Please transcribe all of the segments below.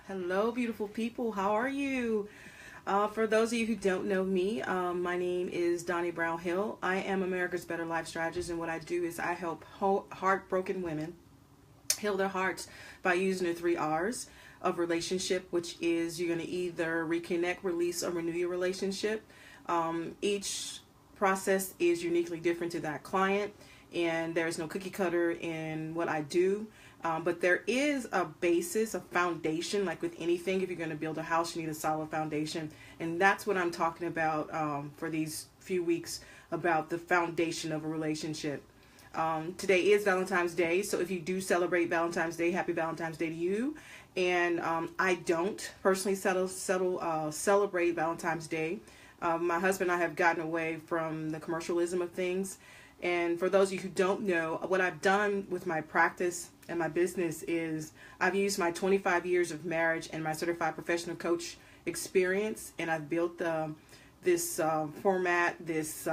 Hello, beautiful people. How are you? For those of you who don't know me, my name is Donnie Brown Hill. I am America's Better Life Strategist, and what I do is I help heartbroken women heal their hearts by using the three R's of relationship, which is you're going to either reconnect, release, or renew your relationship. Each process is uniquely different to that client, and there's no cookie cutter in what I do. But there is a basis, a foundation, like with anything. If you're going to build a house, you need a solid foundation. And that's what I'm talking about for these few weeks, about the foundation of a relationship. Today is Valentine's Day, so if you do celebrate Valentine's Day, happy Valentine's Day to you. And I don't personally celebrate Valentine's Day. My husband and I have gotten away from the commercialism of things. And for those of you who don't know, what I've done with my practice and my business is I've used my 25 years of marriage and my certified professional coach experience, and I've built this format, these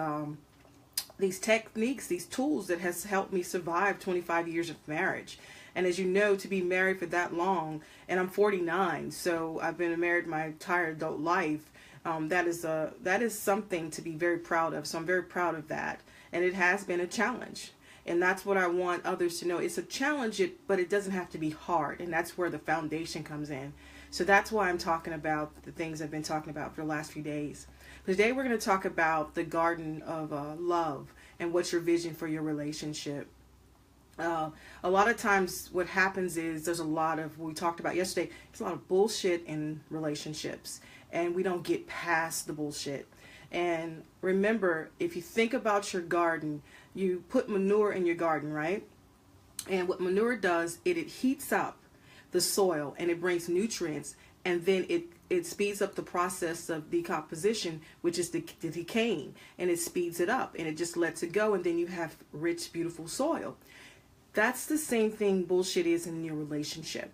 techniques, these tools that has helped me survive 25 years of marriage. And as you know, to be married for that long, and I'm 49, so I've been married my entire adult life. That is something to be very proud of. So I'm very proud of that. And it has been a challenge. And that's what I want others to know. It's a challenge, but it doesn't have to be hard. And that's where the foundation comes in. So that's why I'm talking about the things I've been talking about for the last few days. Today we're going to talk about the garden of love and what's your vision for your relationship. A lot of times what happens is there's a lot of, we talked about yesterday, there's a lot of bullshit in relationships. And we don't get past the bullshit. And remember, if you think about your garden, you put manure in your garden, right? And what manure does, it heats up the soil and it brings nutrients, and then it speeds up the process of decomposition, which is the decaying, and it speeds it up and it just lets it go, and then you have rich, beautiful soil. That's the same thing bullshit is in your relationship.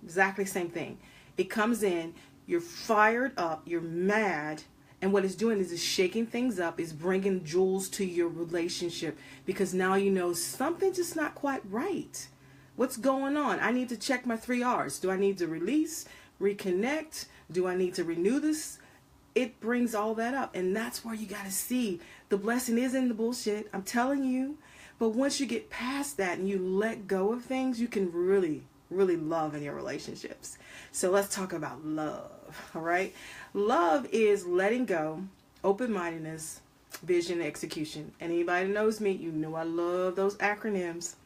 Exactly same thing. It comes in, you're fired up, you're mad, and what it's doing is it's shaking things up, it's bringing jewels to your relationship, because now you know something's just not quite right. What's going on? I need to check my three R's. Do I need to release, reconnect? Do I need to renew this? It brings all that up, and that's where you got to see the blessing is in the bullshit. I'm telling you. But once you get past that and you let go of things, you can really love in your relationships. So let's talk about love. All right. Love is letting go, open-mindedness, vision, and execution. And anybody that knows me, you know I love those acronyms.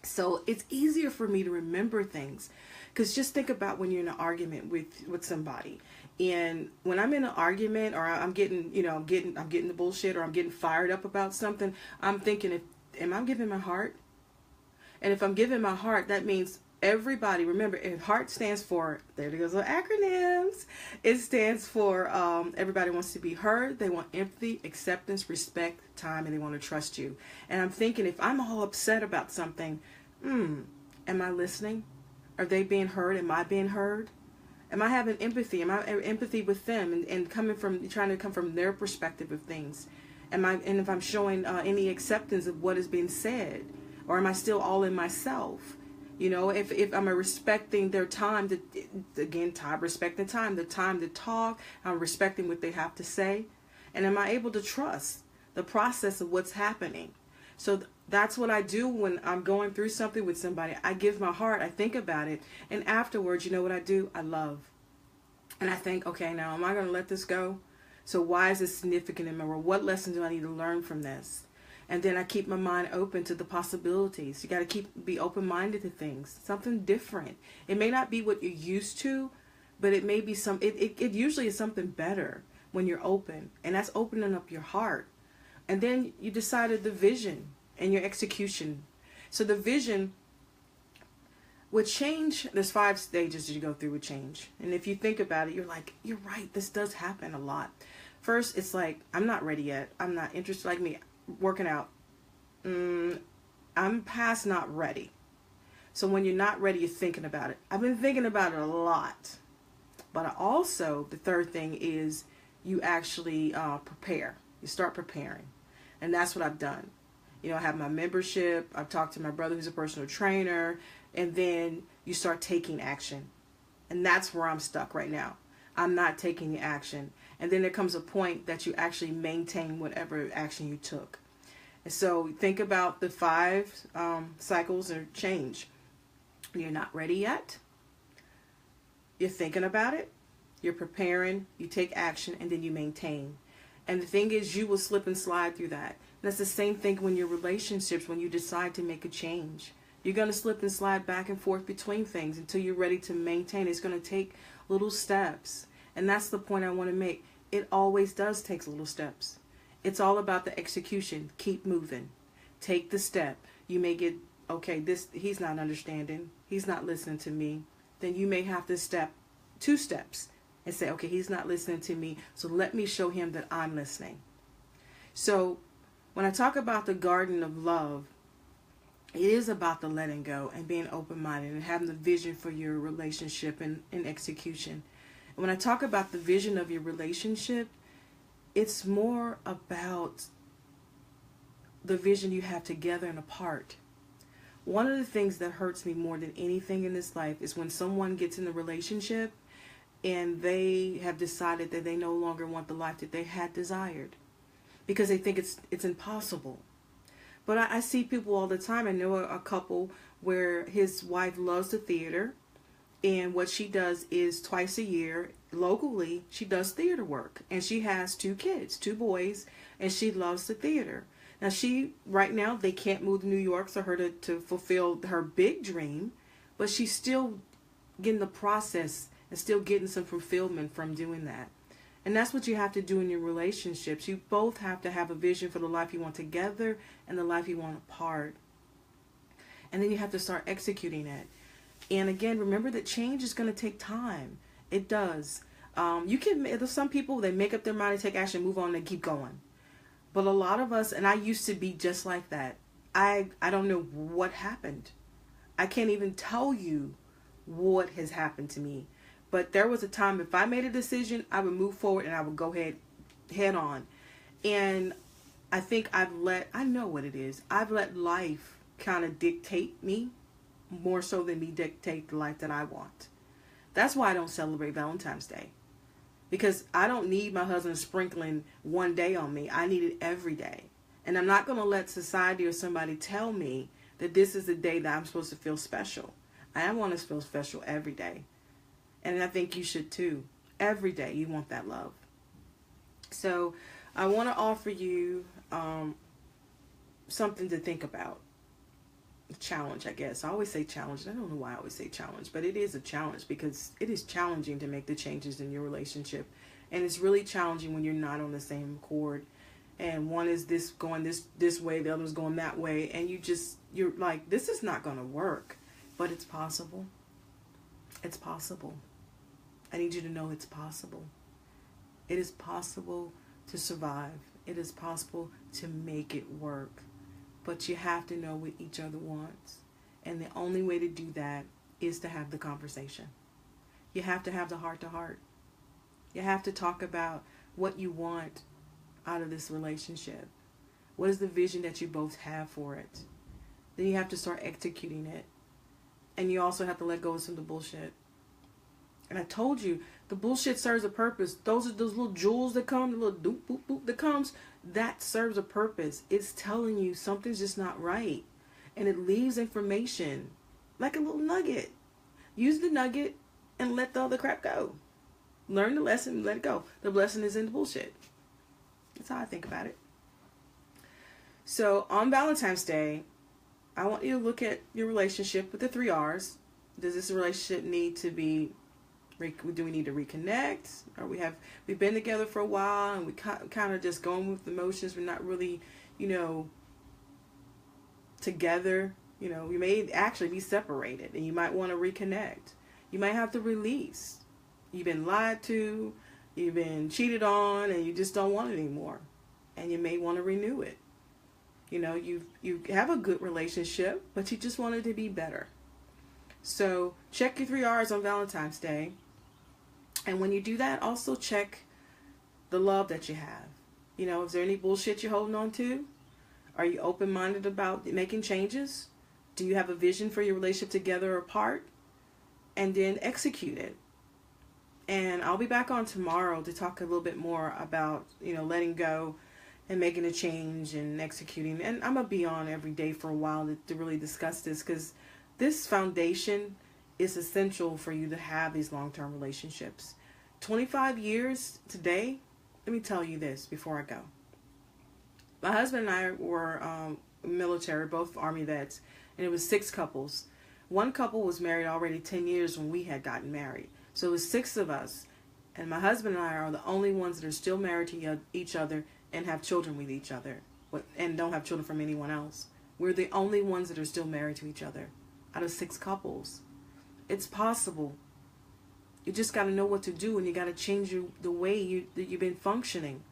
So it's easier for me to remember things, because just think about when you're in an argument with somebody. And when I'm in an argument, or I'm getting the bullshit, or I'm getting fired up about something, I'm thinking, am I giving my heart? And if I'm giving my heart, that means everybody, remember, if heart stands for, there it goes with acronyms, it stands for everybody wants to be heard, they want empathy, acceptance, respect, time, and they want to trust you. And I'm thinking, if I'm all upset about something, am I listening? Are they being heard? Am I being heard? Am I having empathy? Am I empathy with them and trying to come from their perspective of things? And if I'm showing any acceptance of what is being said, or am I still all in myself? You know, if I'm respecting their time, respecting time, the time to talk, I'm respecting what they have to say. And am I able to trust the process of what's happening? So that's what I do when I'm going through something with somebody. I give my heart, I think about it, and afterwards, you know what I do? I love. And I think, okay, now am I going to let this go? So why is this significant in my world? What lesson do I need to learn from this? And then I keep my mind open to the possibilities. You got to be open-minded to things, something different. It may not be what you're used to, but it may be it usually is something better when you're open. And that's opening up your heart. And then you decided the vision and your execution. So the vision, with change, there's 5 stages you go through with change. And if you think about it, you're like, you're right, this does happen a lot. First, it's like, I'm not ready yet. I'm not interested, like me, working out. I'm past not ready. So when you're not ready, you're thinking about it. I've been thinking about it a lot. But also, the third thing is you actually prepare. You start preparing. And that's what I've done. You know, I have my membership. I've talked to my brother who's a personal trainer. And then you start taking action. And that's where I'm stuck right now. I'm not taking the action. And then there comes a point that you actually maintain whatever action you took. And so think about the 5 cycles of change. You're not ready yet. You're thinking about it. You're preparing. You take action, and then you maintain. And the thing is, you will slip and slide through that. And that's the same thing when your relationships, when you decide to make a change. You're going to slip and slide back and forth between things until you're ready to maintain. It's going to take little steps. And that's the point I want to make. It always does take little steps. It's all about the execution. Keep moving. Take the step. You may get, okay, he's not understanding. He's not listening to me. Then you may have to step 2 steps and say, okay, he's not listening to me, so let me show him that I'm listening. So when I talk about the garden of love, it is about the letting go and being open-minded and having the vision for your relationship and execution. And when I talk about the vision of your relationship, it's more about the vision you have together and apart. One of the things that hurts me more than anything in this life is when someone gets in a relationship and they have decided that they no longer want the life that they had desired because they think it's impossible. But I see people all the time. I know a couple where his wife loves the theater, and what she does is twice a year, locally, she does theater work. And she has 2 kids, 2 boys, and she loves the theater. Now right now, they can't move to New York for her to fulfill her big dream, but she's still getting the process and still getting some fulfillment from doing that. And that's what you have to do in your relationships. You both have to have a vision for the life you want together and the life you want apart. And then you have to start executing it. And again, remember that change is going to take time. It does. There's some people, they make up their mind to take action, move on, and keep going. But a lot of us, and I used to be just like that. I don't know what happened. I can't even tell you what has happened to me. But there was a time, if I made a decision, I would move forward and I would go head on. And I think I know what it is. I've let life kind of dictate me more so than me dictate the life that I want. That's why I don't celebrate Valentine's Day. Because I don't need my husband sprinkling one day on me. I need it every day. And I'm not going to let society or somebody tell me that this is the day that I'm supposed to feel special. I want to feel special every day. And I think you should too. Every day you want that love. So I want to offer you something to think about. A challenge, I guess. I always say challenge. I don't know why I always say challenge, but it is a challenge because it is challenging to make the changes in your relationship. And it's really challenging when you're not on the same accord. And one is going this way, the other is going that way. And you're like, this is not going to work. But it's possible. It's possible. I need you to know it's possible. It is possible to survive. It is possible to make it work. But you have to know what each other wants. And the only way to do that is to have the conversation. You have to have the heart-to-heart. You have to talk about what you want out of this relationship. What is the vision that you both have for it? Then you have to start executing it. And you also have to let go of some of the bullshit. And I told you, the bullshit serves a purpose. Those little jewels that come, the little doop, boop, boop that comes, that serves a purpose. It's telling you something's just not right. And it leaves information like a little nugget. Use the nugget and let the other crap go. Learn the lesson and let it go. The blessing is in the bullshit. That's how I think about it. So on Valentine's Day, I want you to look at your relationship with the 3 R's. Does this relationship need to be, do we need to reconnect? Or we've been together for a while and we kind of just going with the motions. We're not really, together. We may actually be separated and you might want to reconnect. You might have to release. You've been lied to, you've been cheated on, and you just don't want it anymore. And you may want to renew it. You have a good relationship, but you just want it to be better. So check your 3 R's on Valentine's Day. And when you do that, also check the love that you have. Is there any bullshit you're holding on to? Are you open-minded about making changes? Do you have a vision for your relationship together or apart? And then execute it. And I'll be back on tomorrow to talk a little bit more about, letting go and making a change and executing. And I'm going to be on every day for a while to really discuss this, because this foundation is essential for you to have these long-term relationships. 25 years today, let me tell you this before I go. My husband and I were military, both Army vets, and it was 6 couples. One couple was married already 10 years when we had gotten married. So it was 6 of us. And my husband and I are the only ones that are still married to each other and have children with each other, and don't have children from anyone else. We're the only ones that are still married to each other out of 6 couples. It's possible. You just got to know what to do, and you got to change the way you've been functioning.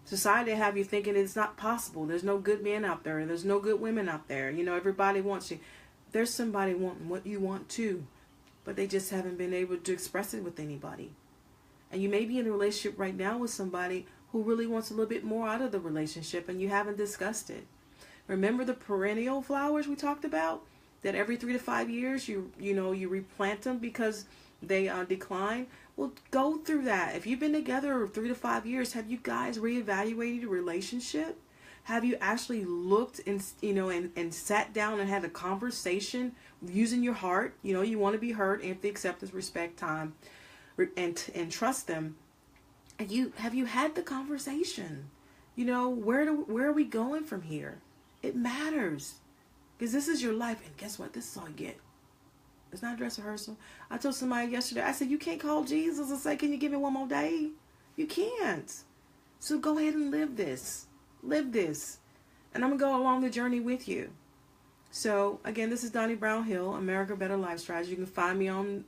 Society have you thinking it's not possible. There's no good men out there. There's no good women out there. Everybody wants you. There's somebody wanting what you want too, but they just haven't been able to express it with anybody. And you may be in a relationship right now with somebody who really wants a little bit more out of the relationship, and you haven't discussed it. Remember the perennial flowers we talked about? That every 3 to 5 years you replant them because they decline. Well, go through that. If you've been together 3 to 5 years, have you guys reevaluated your relationship? Have you actually looked and and sat down and had a conversation using your heart? You want to be heard, empathy, acceptance, respect, time, and trust them. And have you had the conversation? Where are we going from here? It matters, because this is your life, and guess what? This is all you get. It's not a dress rehearsal. I told somebody yesterday, I said, you can't call Jesus and say, can you give me one more day? You can't. So go ahead and live this. Live this. And I'm going to go along the journey with you. So, again, this is Donnie Brown Hill, America Better Life Strategy. You can find me on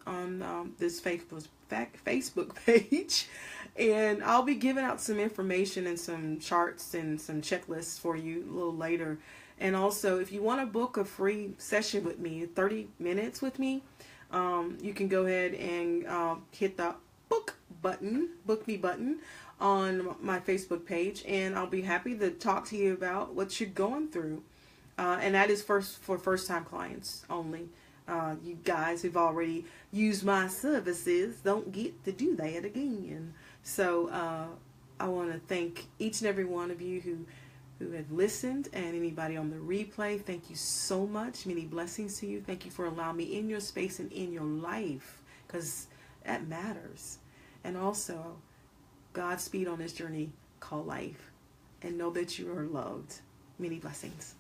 this Facebook page. And I'll be giving out some information and some charts and some checklists for you a little later. And also, if you want to book a free session with me, 30 minutes with me, you can go ahead and hit the book me button on my Facebook page, and I'll be happy to talk to you about what you're going through. And that is for first-time clients only. You guys who've already used my services don't get to do that again. So I want to thank each and every one of you who have listened, and anybody on the replay. Thank you so much. Many blessings to you. Thank you for allowing me in your space and in your life, because that matters. And also, Godspeed on this journey called life, and know that you are loved. Many blessings.